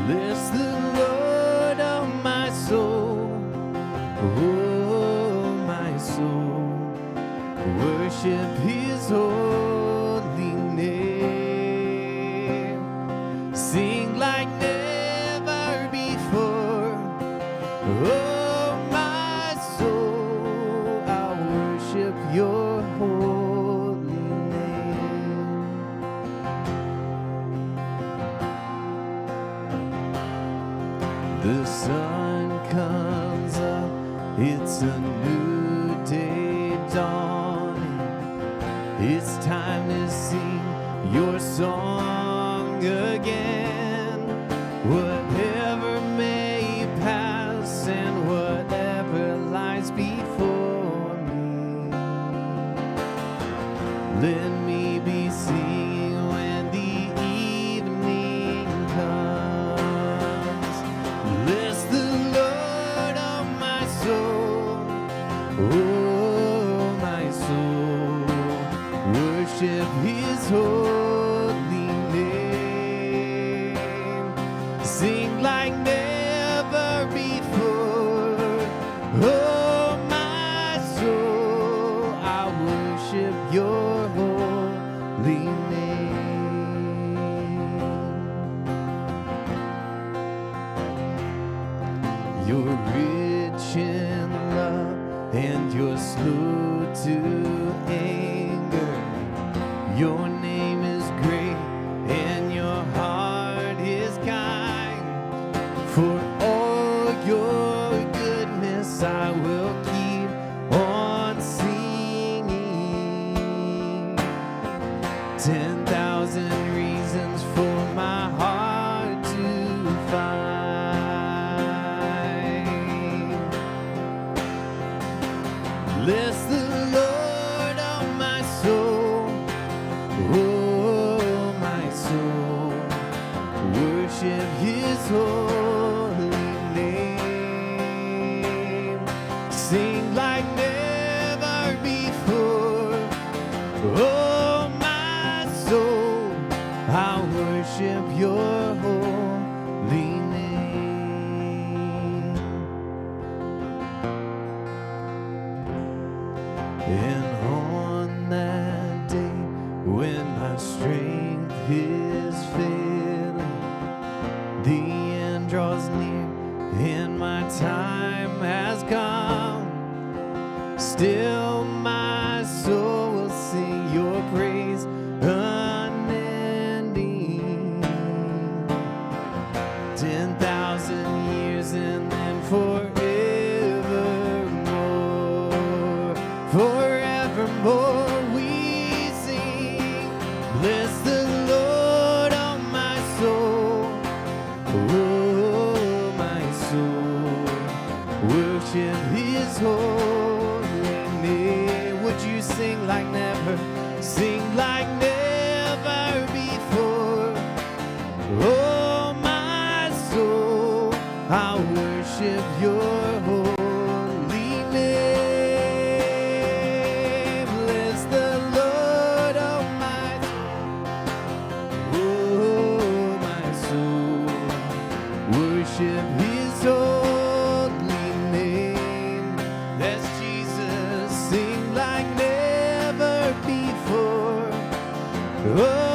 Bless the Lord, oh my soul, oh my soul, worship His holy name. Sing like never before, oh my soul, I'll worship Your holy name. The sun comes up, it's a new day dawning. It's time to sing Your song again. Whatever may pass and whatever lies before me, let me be singing when the evening comes. Bless the Lord, oh my soul, oh my soul, worship His holy name. Sing like never before, oh my soul, I worship Your holy name. You're rich in love and You're slow to anger. Your name is great and Your heart is kind. For all Your goodness I will keep on singing. 10,000 reasons for my heart to find. Bless the Lord, oh my soul, oh my soul, worship His holy name. Sing like never before, oh my soul, I worship Your holy name. And on that day when my strength is failing, the end draws near and my time has come, still my soul will sing Your praise unending. 10,000 years and then forevermore, forevermore we sing. Bless the Lord, oh my soul, oh my soul, worship His holy name. Would you sing like never, sing like never before, oh my soul, I worship Your holy name. Bless the Lord, oh my soul, worship His holy name. That's Jesus, sing like never before, oh